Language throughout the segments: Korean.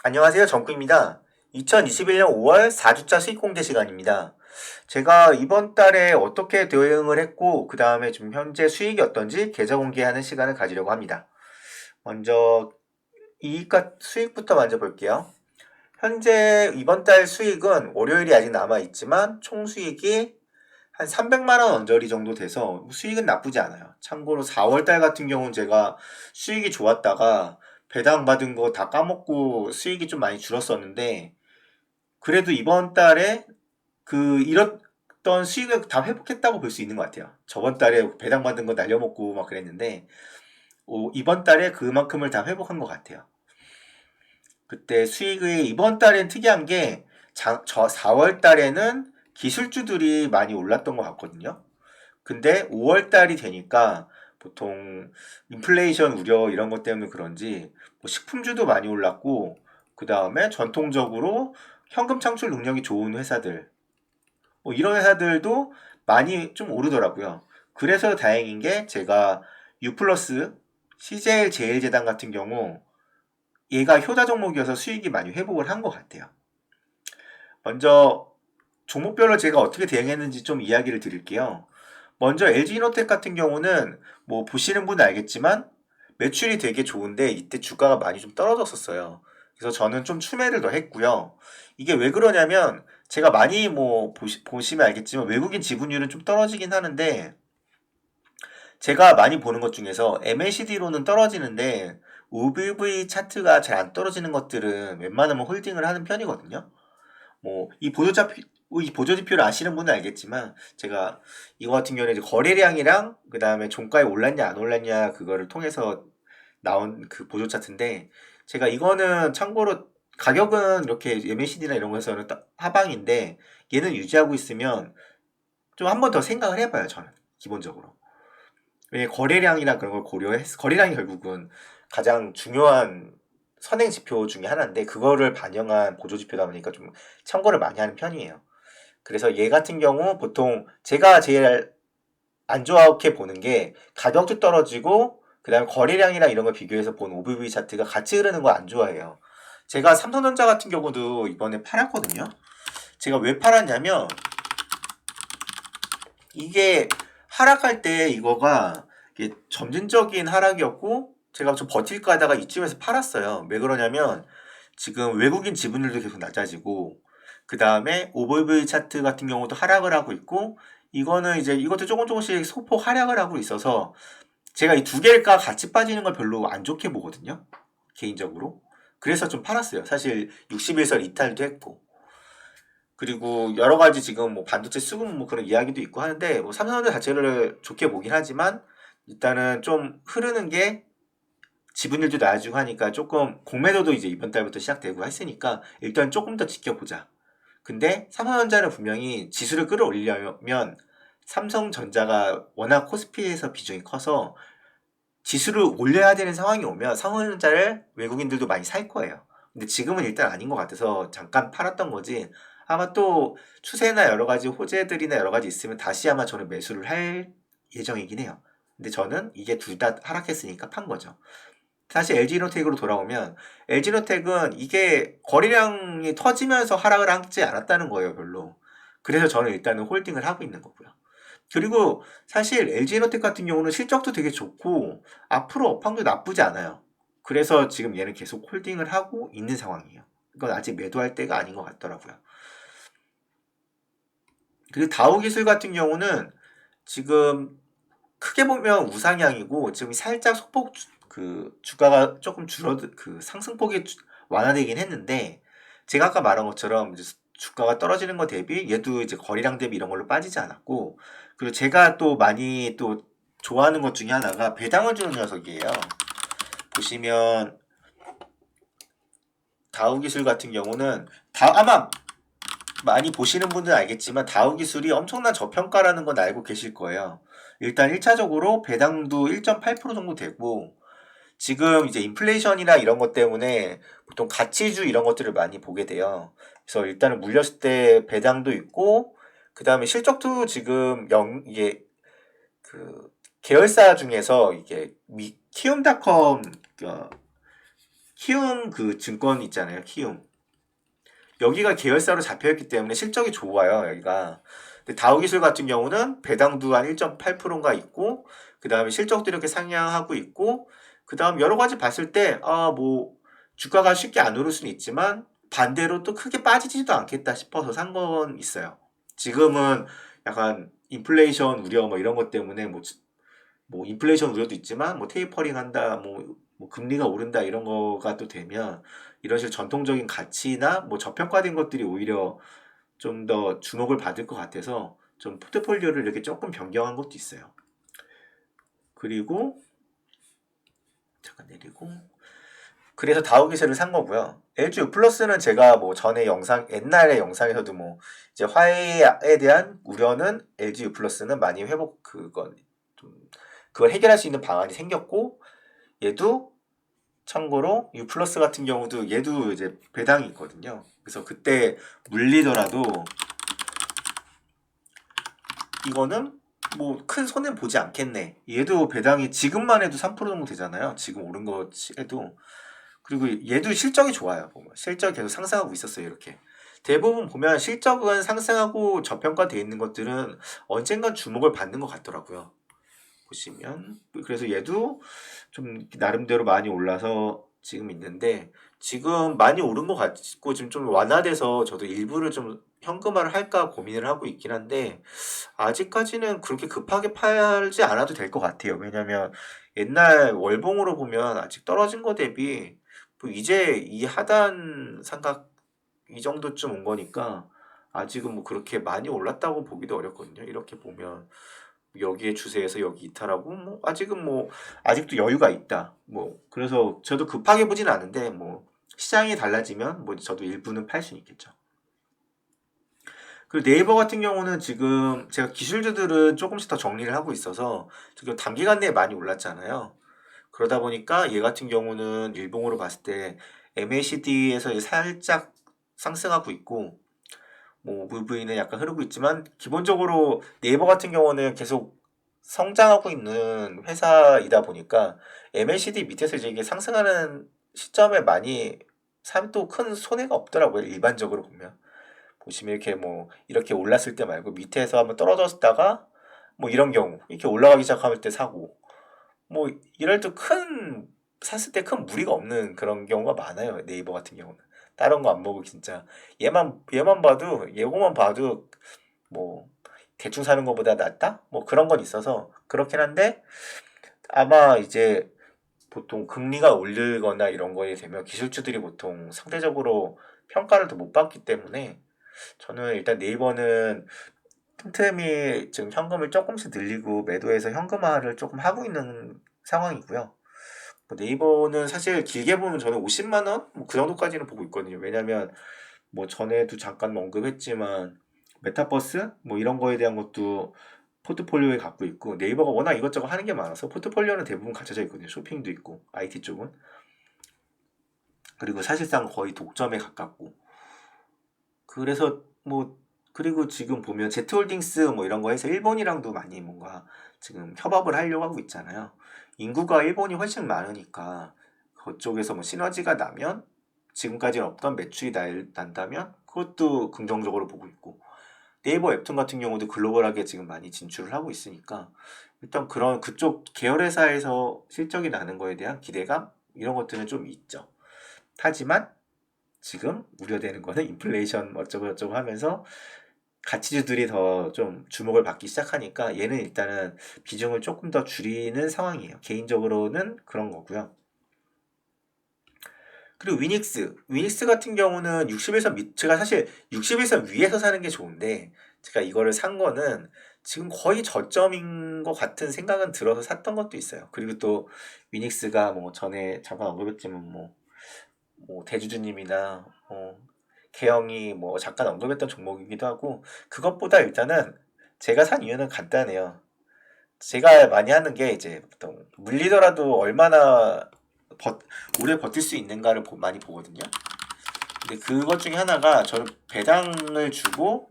안녕하세요. 정구입니다. 2021년 5월 4주차 수익 공개 시간입니다. 제가 이번 달에 어떻게 대응을 했고, 그 다음에 좀 현재 수익이 어떤지 계좌 공개하는 시간을 가지려고 합니다. 먼저 이익과 수익부터 먼저 볼게요. 현재 이번 달 수익은 월요일이 아직 남아있지만 총 수익이 한 300만 원 언저리 정도 돼서 수익은 나쁘지 않아요. 참고로 4월 달 같은 경우는 제가 수익이 좋았다가 배당 받은 거 다 까먹고 수익이 좀 많이 줄었었는데, 그래도 이번 달에 그 잃었던 수익을 다 회복했다고 볼 수 있는 것 같아요. 저번 달에 배당 받은 거 날려먹고 막 그랬는데, 이번 달에 그만큼을 다 회복한 것 같아요. 그때 수익이 이번 달엔 특이한 게, 저 4월 달에는 기술주들이 많이 올랐던 것 같거든요. 근데 5월 달이 되니까 보통 인플레이션 우려 이런 것 때문에 그런지 뭐 식품주도 많이 올랐고, 그 다음에 전통적으로 현금 창출 능력이 좋은 회사들, 뭐 이런 회사들도 많이 좀 오르더라고요. 그래서 다행인 게, 제가 유플러스, CJ 제일제당 같은 경우 얘가 효자 종목이어서 수익이 많이 회복을 한 것 같아요. 먼저 종목별로 제가 어떻게 대응했는지 좀 이야기를 드릴게요. 먼저 LG이노텍 같은 경우는 뭐 보시는 분은 알겠지만 매출이 되게 좋은데 이때 주가가 많이 좀 떨어졌었어요. 그래서 저는 좀 추매를 더 했고요. 이게 왜 그러냐면, 제가 많이 뭐 보시면 알겠지만 외국인 지분율은 좀 떨어지긴 하는데, 제가 많이 보는 것 중에서 MACD로는 떨어지는데 OBV 차트가 잘 안 떨어지는 것들은 웬만하면 홀딩을 하는 편이거든요. 뭐 이 보조지표를 아시는 분은 알겠지만, 제가 이거 같은 경우는 이제 거래량이랑 그 다음에 종가에 올랐냐 안 올랐냐 그거를 통해서 나온 그 보조 차트인데, 제가 이거는 참고로 가격은 이렇게 MACD나 이런 거에서는 하방인데, 얘는 유지하고 있으면 좀 한 번 더 생각을 해봐요, 저는 기본적으로. 왜 거래량이나 그런 걸 고려해서, 거래량이 결국은 가장 중요한 선행 지표 중에 하나인데 그거를 반영한 보조 지표다 보니까 좀 참고를 많이 하는 편이에요. 그래서 얘 같은 경우 보통 제가 제일 안 좋게 보는 게, 가격도 떨어지고 그다음에 거래량이랑 이런 걸 비교해서 본 OBV 차트가 같이 흐르는 거 안 좋아해요. 제가 삼성전자 같은 경우도 이번에 팔았거든요. 제가 왜 팔았냐면, 이게 하락할 때 이거가 이게 점진적인 하락이었고, 제가 좀 버틸까 하다가 이쯤에서 팔았어요. 왜 그러냐면, 지금 외국인 지분율도 계속 낮아지고, 그 다음에 오버웨이 차트 같은 경우도 하락을 하고 있고, 이거는 이제 이것도 조금 조금씩 소폭 하락을 하고 있어서, 제가 이 두 개가 같이 빠지는 걸 별로 안 좋게 보거든요, 개인적으로. 그래서 좀 팔았어요. 사실 61선 이탈도 했고. 그리고 여러 가지 지금 뭐 반도체 수급 뭐 그런 이야기도 있고 하는데, 뭐 삼성전자 자체를 좋게 보긴 하지만, 일단은 좀 흐르는 게 지분율도 낮아지고 하니까 조금 공매도도 이제 이번 달부터 시작되고 했으니까 일단 조금 더 지켜보자. 근데 삼성전자는 분명히 지수를 끌어올리려면 삼성전자가 워낙 코스피에서 비중이 커서 지수를 올려야 되는 상황이 오면 삼성전자를 외국인들도 많이 살 거예요. 근데 지금은 일단 아닌 것 같아서 잠깐 팔았던 거지, 아마 또 추세나 여러 가지 호재들이나 여러 가지 있으면 다시 아마 저는 매수를 할 예정이긴 해요. 근데 저는 이게 둘 다 하락했으니까 판 거죠. 다시 LG노텍으로 돌아오면, LG노텍은 이게 거래량이 터지면서 하락을 하지 않았다는 거예요, 별로. 그래서 저는 일단은 홀딩을 하고 있는 거고요. 그리고 사실 LG에너텍 같은 경우는 실적도 되게 좋고 앞으로 업황도 나쁘지 않아요. 그래서 지금 얘는 계속 홀딩을 하고 있는 상황이에요. 이건 아직 매도할 때가 아닌 것 같더라고요. 그리고 다우기술 같은 경우는 지금 크게 보면 우상향이고, 지금 살짝 소폭 그 주가가 조금 줄어들, 그 상승폭이 완화되긴 했는데, 제가 아까 말한 것처럼 이제 주가가 떨어지는 거 대비 얘도 이제 거래량 대비 이런 걸로 빠지지 않았고, 그리고 제가 또 많이 또 좋아하는 것 중에 하나가 배당을 주는 녀석이에요. 보시면 다우기술 같은 경우는 아마 많이 보시는 분들은 알겠지만 다우 기술이 엄청난 저평가라는 건 알고 계실 거예요. 일단 1차적으로 배당도 1.8% 정도 되고, 지금 이제 인플레이션이나 이런 것 때문에 보통 가치주 이런 것들을 많이 보게 돼요. 그래서 일단은 물렸을 때 배당도 있고, 그 다음에 실적도 지금 이게 그 계열사 중에서 이게 키움닷컴 키움 그 증권 있잖아요. 키움. 여기가 계열사로 잡혀있기 때문에 실적이 좋아요. 여기가. 근데 다우기술 같은 경우는 배당도 한 1.8%인가 있고, 그 다음에 실적도 이렇게 상향하고 있고, 그 다음 여러 가지 봤을 때, 뭐, 주가가 쉽게 안 오를 수는 있지만, 반대로 또 크게 빠지지도 않겠다 싶어서 산 건 있어요. 지금은 약간 인플레이션 우려 뭐 이런 것 때문에 뭐 인플레이션 우려도 있지만 뭐 테이퍼링 한다 뭐 금리가 오른다 이런 거가 또 되면 이런 식으로 전통적인 가치나 뭐 저평가된 것들이 오히려 좀 더 주목을 받을 것 같아서 좀 포트폴리오를 이렇게 조금 변경한 것도 있어요. 그리고 잠깐 내리고 그래서 다우기세를 산 거고요. LG U 플러스는 제가 뭐 전에 옛날의 영상에서도 뭐 이제 화해에 대한 우려는 LG U 플러스는 많이 그걸 해결할 수 있는 방안이 생겼고, 얘도 참고로 U 플러스 같은 경우도 얘도 이제 배당이 있거든요. 그래서 그때 물리더라도 이거는 뭐 큰 손해 보지 않겠네. 얘도 배당이 지금만 해도 3% 정도 되잖아요. 지금 오른 거 해도. 그리고 얘도 실적이 좋아요. 보면 실적이 계속 상승하고 있었어요. 이렇게 대부분 보면 실적은 상승하고 저평가되어 있는 것들은 언젠간 주목을 받는 것 같더라고요. 보시면 그래서 얘도 좀 나름대로 많이 올라서 지금 있는데, 지금 많이 오른 것 같고 지금 좀 완화돼서 저도 일부를 좀 현금화를 할까 고민을 하고 있긴 한데, 아직까지는 그렇게 급하게 팔지 않아도 될 것 같아요. 왜냐면 옛날 월봉으로 보면 아직 떨어진 거 대비 뭐 이제 이 하단 삼각 이 정도쯤 온 거니까 아직은 뭐 그렇게 많이 올랐다고 보기도 어렵거든요. 이렇게 보면 여기에 추세에서 여기 이탈하고 뭐 아직은 뭐 아직도 여유가 있다. 뭐 그래서 저도 급하게 보진 않은데 뭐 시장이 달라지면 뭐 저도 일부는 팔 수 있겠죠. 그리고 네이버 같은 경우는 지금 제가 기술주들은 조금씩 더 정리를 하고 있어서 지금 단기간 내에 많이 올랐잖아요. 그러다 보니까 얘 같은 경우는 일봉으로 봤을 때 MACD에서 살짝 상승하고 있고, 뭐 MV는 약간 흐르고 있지만 기본적으로 네이버 같은 경우는 계속 성장하고 있는 회사이다 보니까 MACD 밑에서 이제 이게 상승하는 시점에 많이 사면 큰 손해가 없더라고요. 일반적으로 보면. 보시면 이렇게 뭐 이렇게 올랐을 때 말고 밑에서 한번 떨어졌다가 뭐 이런 경우 이렇게 올라가기 시작할 때 사고, 뭐 이럴 때 샀을 때 큰 무리가 없는 그런 경우가 많아요. 네이버 같은 경우는 다른 거 안 보고 진짜 얘만 봐도 예고만 봐도 뭐 대충 사는 것보다 낫다 뭐 그런 건 있어서 그렇긴 한데, 아마 이제 보통 금리가 오르거나 이런 거에 되면 기술주들이 보통 상대적으로 평가를 더 못 받기 때문에 저는 일단 네이버는 틈틈이 지금 현금을 조금씩 늘리고 매도해서 현금화를 조금 하고 있는 상황이고요. 뭐 네이버는 사실 길게 보면 저는 50만 원? 뭐 그 정도까지는 보고 있거든요. 왜냐면 뭐 전에도 잠깐 언급했지만 메타버스 뭐 이런 거에 대한 것도 포트폴리오에 갖고 있고, 네이버가 워낙 이것저것 하는 게 많아서 포트폴리오는 대부분 갖춰져 있거든요. 쇼핑도 있고 IT 쪽은. 그리고 사실상 거의 독점에 가깝고, 그래서 뭐 그리고 지금 보면 제트홀딩스 뭐 이런 거 해서 일본이랑도 많이 뭔가 지금 협업을 하려고 하고 있잖아요. 인구가 일본이 훨씬 많으니까 그쪽에서 뭐 시너지가 나면 지금까지는 없던 매출이 난다면 그것도 긍정적으로 보고 있고, 네이버 웹툰 같은 경우도 글로벌하게 지금 많이 진출을 하고 있으니까 일단 그런 그쪽 계열 회사에서 실적이 나는 거에 대한 기대감 이런 것들은 좀 있죠. 하지만 지금 우려되는 거는 인플레이션 어쩌고 저쩌고 하면서 가치주들이 더 좀 주목을 받기 시작하니까 얘는 일단은 비중을 조금 더 줄이는 상황이에요. 개인적으로는 그런 거고요. 그리고 위닉스 같은 경우는 61선 제가 사실 61선 위에서 사는 게 좋은데 제가 이거를 산 거는 지금 거의 저점인 것 같은 생각은 들어서 샀던 것도 있어요. 그리고 또 위닉스가 뭐 전에 잠깐 언급했지만 뭐 대주주님이나 개영이 뭐 잠깐 언급했던 종목이기도 하고, 그것보다 일단은 제가 산 이유는 간단해요. 제가 많이 하는 게 이제 보통 물리더라도 얼마나 버, 오래 버틸 수 있는가를 많이 보거든요. 근데 그것 중에 하나가 저는 배당을 주고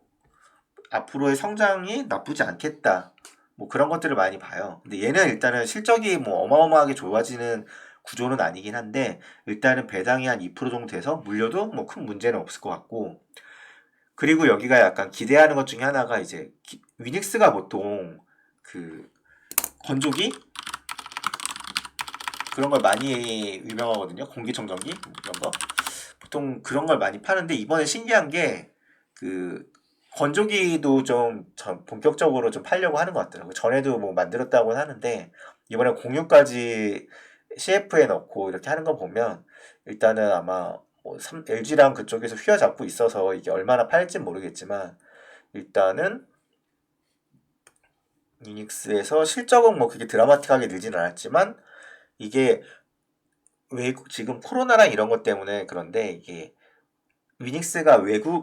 앞으로의 성장이 나쁘지 않겠다. 뭐 그런 것들을 많이 봐요. 근데 얘는 일단은 실적이 뭐 어마어마하게 좋아지는 구조는 아니긴 한데 일단은 배당이 한 2% 정도 돼서 물려도 뭐 큰 문제는 없을 것 같고 그리고 여기가 약간 기대하는 것 중에 하나가 이제 위닉스가 보통 그 건조기 그런 걸 많이 유명하거든요. 공기청정기 이런 거 보통 그런 걸 많이 파는데 이번에 신기한 게 그 건조기도 좀 본격적으로 좀 팔려고 하는 것 같더라고요. 전에도 뭐 만들었다고는 하는데 이번에 공유까지 CF에 넣고 이렇게 하는 거 보면 일단은 아마 뭐 LG랑 그쪽에서 휘어잡고 있어서 이게 얼마나 팔릴지 모르겠지만 일단은 유닉스에서 실적은 뭐 그렇게 드라마틱하게 늘진 않았지만 이게 외국 지금 코로나랑 이런 것 때문에 그런데 이게 위닉스가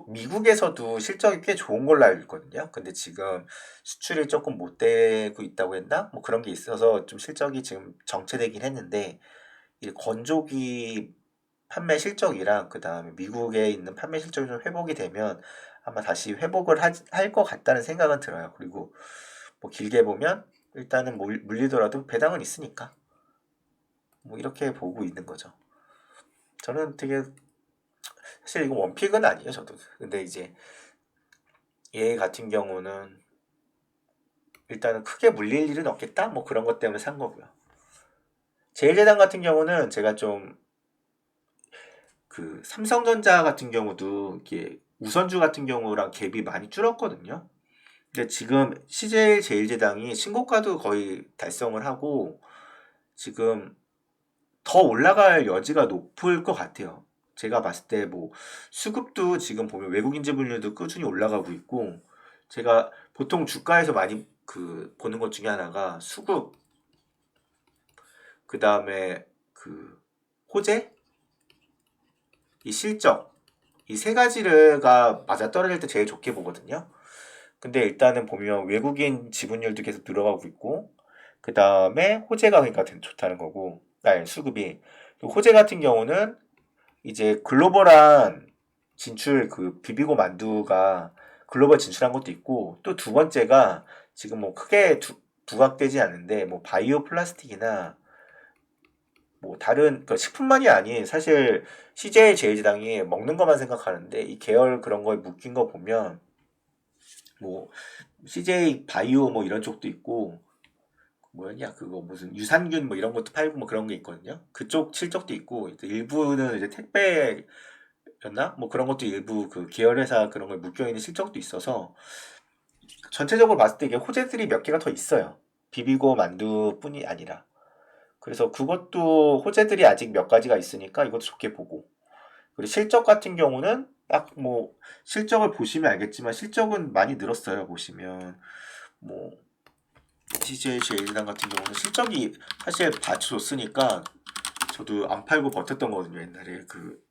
미국에서도 실적이 꽤 좋은 걸로 알고 있거든요. 근데 지금 수출이 조금 못 되고 있다고 했나? 뭐 그런 게 있어서 좀 실적이 지금 정체되긴 했는데 이 건조기 판매 실적이랑 그 다음에 미국에 있는 판매 실적이 좀 회복이 되면 아마 다시 회복을 할 것 같다는 생각은 들어요. 그리고 뭐 길게 보면 일단은 물리더라도 배당은 있으니까 뭐 이렇게 보고 있는 거죠. 저는 되게 사실 이거 원픽은 아니에요, 저도. 근데 이제 얘 같은 경우는 일단은 크게 물릴 일은 없겠다? 뭐 그런 것 때문에 산 거고요. 제일제당 같은 경우는 제가 좀 그 삼성전자 같은 경우도 이게 우선주 같은 경우랑 갭이 많이 줄었거든요. 근데 지금 CJ 제일제당이 신고가도 거의 달성을 하고 지금 더 올라갈 여지가 높을 것 같아요. 제가 봤을 때 뭐 수급도 지금 보면 외국인 지분율도 꾸준히 올라가고 있고 제가 보통 주가에서 많이 그 보는 것 중에 하나가 수급 그 다음에 그 호재 이 실적 이 세 가지가 맞아 떨어질 때 제일 좋게 보거든요. 근데 일단은 보면 외국인 지분율도 계속 늘어가고 있고 그 다음에 호재가 그러니까 좋다는 거고 아니 수급이 호재 같은 경우는 이제 글로벌한 진출 그 비비고 만두가 글로벌 진출한 것도 있고 또 두 번째가 지금 뭐 크게 부각되지 않는데 뭐 바이오 플라스틱이나 뭐 다른 그 식품만이 아닌 사실 CJ 제일제당이 먹는 것만 생각하는데 이 계열 그런 거에 묶인 거 보면 뭐 CJ 바이오 뭐 이런 쪽도 있고 뭐였냐 그거 무슨 유산균 뭐 이런 것도 팔고 뭐 그런 게 있거든요. 그쪽 실적도 있고 일부는 이제 택배였나 뭐 그런 것도 일부 그 계열 회사 그런 걸 묶여 있는 실적도 있어서 전체적으로 봤을 때 이게 호재들이 몇 개가 더 있어요. 비비고 만두뿐이 아니라 그래서 그것도 호재들이 아직 몇 가지가 있으니까 이것도 좋게 보고 그리고 실적 같은 경우는 딱 뭐 실적을 보시면 알겠지만 실적은 많이 늘었어요. 보시면 뭐 CJ 제일제당 같은 경우는 실적이 사실 받쳐줬으니까 저도 안 팔고 버텼던 거거든요. 옛날에 그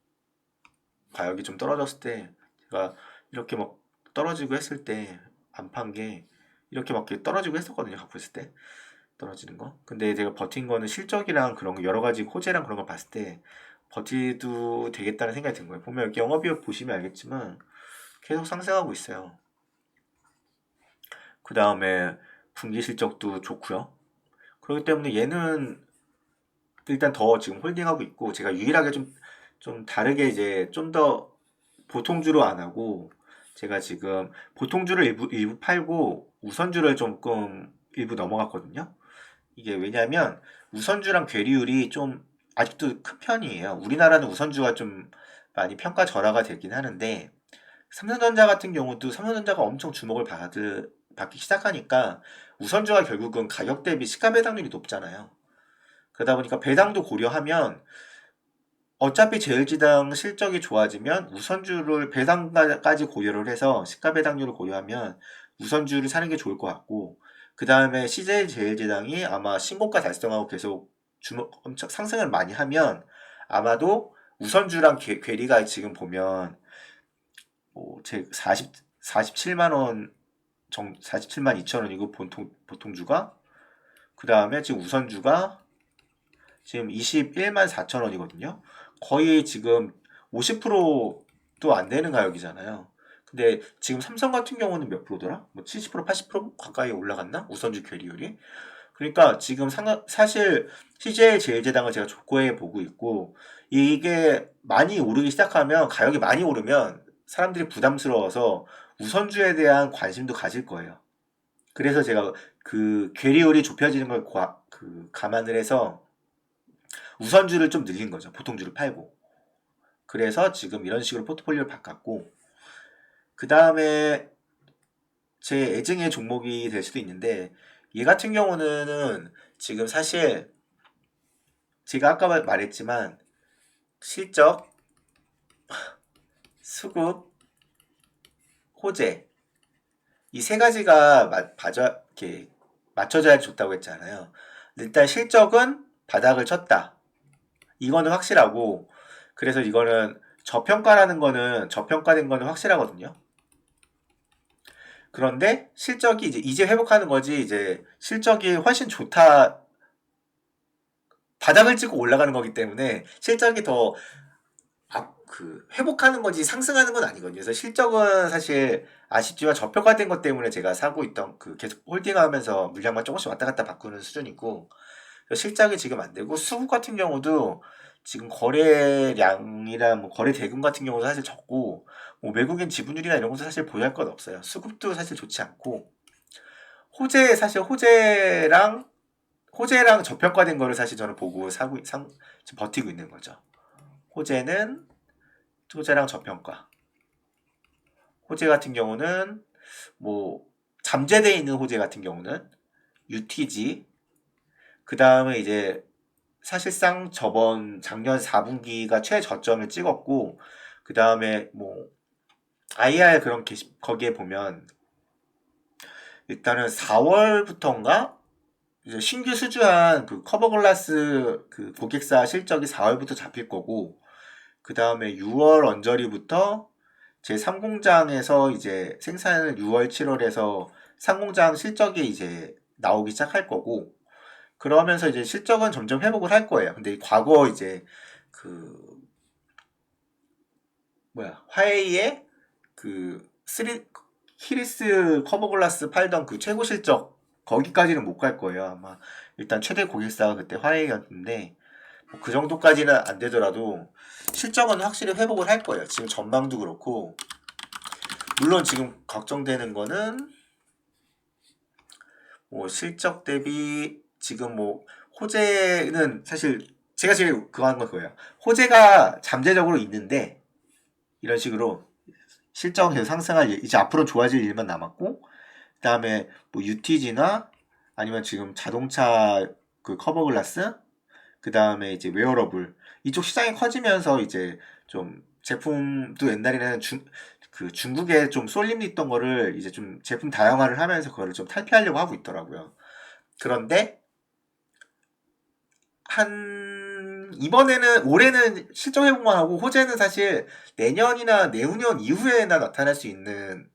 가격이 좀 떨어졌을 때 제가 이렇게 막 떨어지고 했을 때 안 판 게 이렇게 막 떨어지고 했었거든요. 갖고 있을 때 떨어지는 거. 근데 제가 버틴 거는 실적이랑 그런 거 여러 가지 호재랑 그런 걸 봤을 때 버티도 되겠다는 생각이 든 거예요. 보면 여기 영업이익 보시면 알겠지만 계속 상승하고 있어요. 그 다음에 분기 실적도 좋고요. 그렇기 때문에 얘는 일단 더 지금 홀딩하고 있고 제가 유일하게 좀 다르게 이제 좀 더 보통주로 안 하고 제가 지금 보통주를 일부 팔고 우선주를 조금 일부 넘어갔거든요. 이게 왜냐면 우선주랑 괴리율이 좀 아직도 큰 편이에요. 우리나라는 우선주가 좀 많이 평가 절하가 되긴 하는데 삼성전자 같은 경우도 삼성전자가 엄청 주목을 받기 시작하니까 우선주가 결국은 가격 대비 시가 배당률이 높잖아요. 그러다 보니까 배당도 고려하면 어차피 제일지당 실적이 좋아지면 우선주를 배당까지 고려를 해서 시가 배당률을 고려하면 우선주를 사는 게 좋을 것 같고 그 다음에 CJ 제일제당이 아마 신고가 달성하고 계속 엄청 상승을 많이 하면 아마도 우선주랑 괴리가 지금 보면 뭐제 47만 원 47만 2천 원이고 보통주가 그 다음에 지금 우선주가 지금 21만 4천 원이거든요. 거의 지금 50%도 안 되는 가격이잖아요. 근데 지금 삼성 같은 경우는 몇 프로더라? 뭐 70%, 80% 가까이 올라갔나? 우선주 괴리율이. 그러니까 지금 사실 CJ 제일제당을 제가 족구해 보고 있고, 이게 많이 오르기 시작하면, 가격이 많이 오르면 사람들이 부담스러워서 우선주에 대한 관심도 가질 거예요. 그래서 제가 그 괴리율이 좁혀지는 걸 감안을 해서 우선주를 좀 늘린 거죠. 보통주를 팔고. 그래서 지금 이런 식으로 포트폴리오를 바꿨고, 그 다음에 제 애증의 종목이 될 수도 있는데, 얘 같은 경우는 지금 사실 제가 아까 말했지만 실적, 수급, 호재 이 세 가지가 이렇게 맞춰져야 좋다고 했잖아요. 일단 실적은 바닥을 쳤다. 이거는 확실하고, 그래서 이거는 저평가된 거는 확실하거든요. 그런데 실적이 이제 회복하는 거지, 이제 실적이 훨씬 좋다, 바닥을 찍고 올라가는 거기 때문에 실적이 더 회복하는 거지 상승하는 건 아니거든요. 그래서 실적은 사실 아쉽지만 저평가된 것 때문에 제가 사고 있던 계속 홀딩하면서 물량만 조금씩 왔다 갔다 바꾸는 수준이고, 실적이 지금 안 되고, 수급 같은 경우도 지금 거래량이랑 뭐 거래 대금 같은 경우도 사실 적고, 뭐 외국인 지분율이나 이런 것도 사실 보유할 건 없어요. 수급도 사실 좋지 않고, 사실 호재랑 저평가된 거를 사실 저는 보고 지금 버티고 있는 거죠. 호재랑 저평가. 호재 같은 경우는 뭐 잠재되어 있는 호재 같은 경우는 UTG, 그 다음에 이제 사실상 작년 4분기가 최저점을 찍었고, 그 다음에 뭐 IR 거기에 보면 일단은 4월부터인가 이제 신규 수주한 그 커버글라스 그 고객사 실적이 4월부터 잡힐 거고, 그 다음에 6월 언저리부터 제 3공장에서 이제 생산을 6월, 7월에서 상공장 실적이 이제 나오기 시작할 거고, 그러면서 이제 실적은 점점 회복을 할 거예요. 근데 과거 이제 그 화웨이의 그 히리스 커버글라스 팔던 그 최고 실적 거기까지는 못 갈 거예요. 아마 일단 최대 고객사가 그때 화웨이였는데, 뭐그 정도까지는 안 되더라도 실적은 확실히 회복을 할 거예요. 지금 전망도 그렇고, 물론 지금 걱정되는 거는 뭐 실적 대비 지금 뭐 호재는 사실 제가 제일 그거 한 건 그거예요. 호재가 잠재적으로 있는데 이런 식으로 실적은 계속 상승할 이제 앞으로 좋아질 일만 남았고, 그다음에 뭐 UTG나 아니면 지금 자동차 그 커버 글라스, 그다음에 이제 웨어러블 이쪽 시장이 커지면서 이제 좀 제품도 옛날에는 중국에 좀 쏠림이 있던 거를 이제 좀 제품 다양화를 하면서 그거를 좀 탈피하려고 하고 있더라고요. 그런데 올해는 실적 회복만 하고, 호재는 사실 내년이나 내후년 이후에나 나타날 수 있는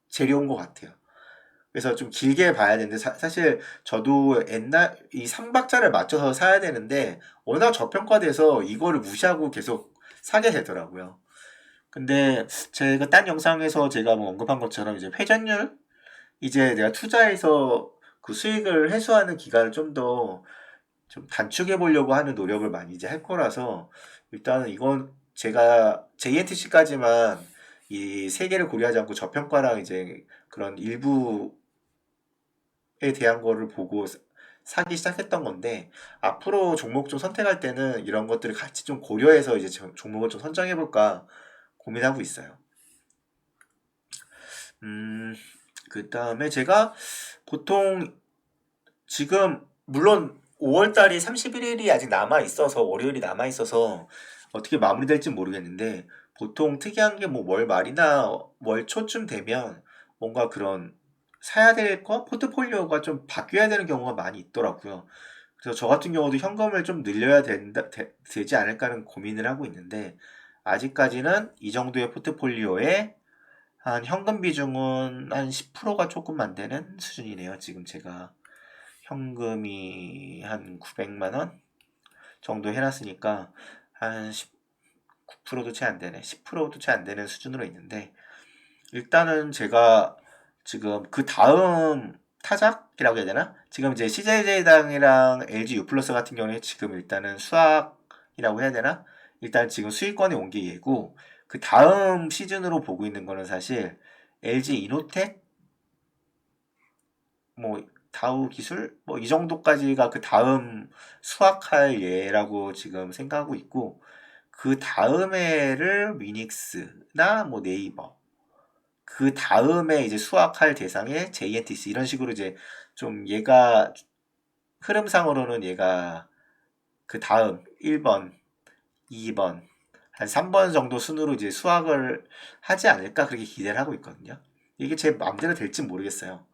재료인 것 같아요. 그래서 좀 길게 봐야 되는데, 사실 저도 이 3박자를 맞춰서 사야 되는데, 워낙 저평가돼서 이거를 무시하고 계속 사게 되더라고요. 근데 제가 딴 영상에서 제가 뭐 언급한 것처럼 이제 회전율? 이제 내가 투자해서 그 수익을 회수하는 기간을 좀 단축해 보려고 하는 노력을 많이 이제 할 거라서, 일단은 이건 제가 JNTC까지만 이 세 개를 고려하지 않고 저평가랑 이제 그런 일부에 대한 거를 보고 사기 시작했던 건데, 앞으로 종목 좀 선택할 때는 이런 것들을 같이 좀 고려해서 이제 종목을 좀 선정해 볼까 고민하고 있어요. 음, 그 다음에 제가 보통 지금 물론 5월 달이 31일이 아직 남아 있어서, 월요일이 남아 있어서 어떻게 마무리될지 모르겠는데, 보통 특이한 게 뭐 월 말이나 월 초쯤 되면 뭔가 그런 사야 될 포트폴리오가 좀 바뀌어야 되는 경우가 많이 있더라고요. 그래서 저 같은 경우도 현금을 좀 늘려야 되지 않을까 하는 고민을 하고 있는데, 아직까지는 이 정도의 포트폴리오에 한 현금 비중은 한 10%가 조금 안 되는 수준이네요. 지금 제가 현금이 한 900만 원 정도 해놨으니까 한 9%도 채 안 되네. 10%도 채 안 되는 수준으로 있는데, 일단은 제가 지금 그 다음 타작이라고 해야 되나? 지금 이제 CJ당이랑 LG U+ 같은 경우에 지금 일단은 수학이라고 해야 되나? 일단 지금 수익권에 온 게 얘고, 그 다음 시즌으로 보고 있는 거는 사실 LG 이노텍, 뭐 다우 기술, 뭐 이 정도까지가 그 다음 수학할 예라고 지금 생각하고 있고, 그 다음에를 위닉스나 뭐 네이버, 그 다음에 이제 수학할 대상에 JNTC 이런 식으로 이제 좀 얘가 흐름상으로는 얘가 그 다음 1번, 2번, 한 3번 정도 순으로 이제 수학을 하지 않을까 그렇게 기대를 하고 있거든요. 이게 제 마음대로 될진 모르겠어요.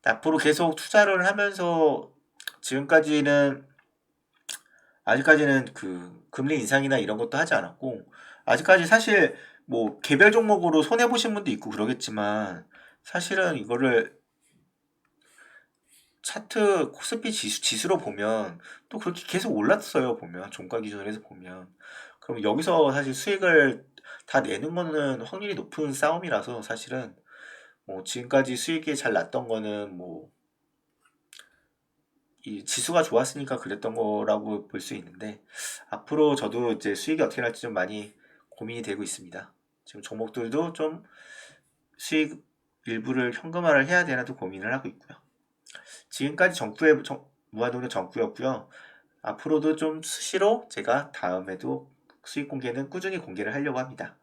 앞으로 계속 투자를 하면서 지금까지는 아직까지는 그 금리 인상이나 이런 것도 하지 않았고, 아직까지 사실 뭐 개별 종목으로 손해 보신 분도 있고 그러겠지만, 사실은 이거를 차트 코스피 지수로 보면 또 그렇게 계속 올랐어요. 보면 종가 기준으로 해서 보면, 그럼 여기서 사실 수익을 다 내는 거는 확률이 높은 싸움이라서, 사실은 뭐 지금까지 수익이 잘 났던 거는 뭐 이 지수가 좋았으니까 그랬던 거라고 볼 수 있는데, 앞으로 저도 이제 수익이 어떻게 날지 좀 많이 고민이 되고 있습니다. 지금 종목들도 좀 수익 일부를 현금화를 해야 되나도 고민을 하고 있고요. 지금까지 무한도전 정구였고요. 앞으로도 좀 수시로 제가 다음에도 수익 공개는 꾸준히 공개를 하려고 합니다.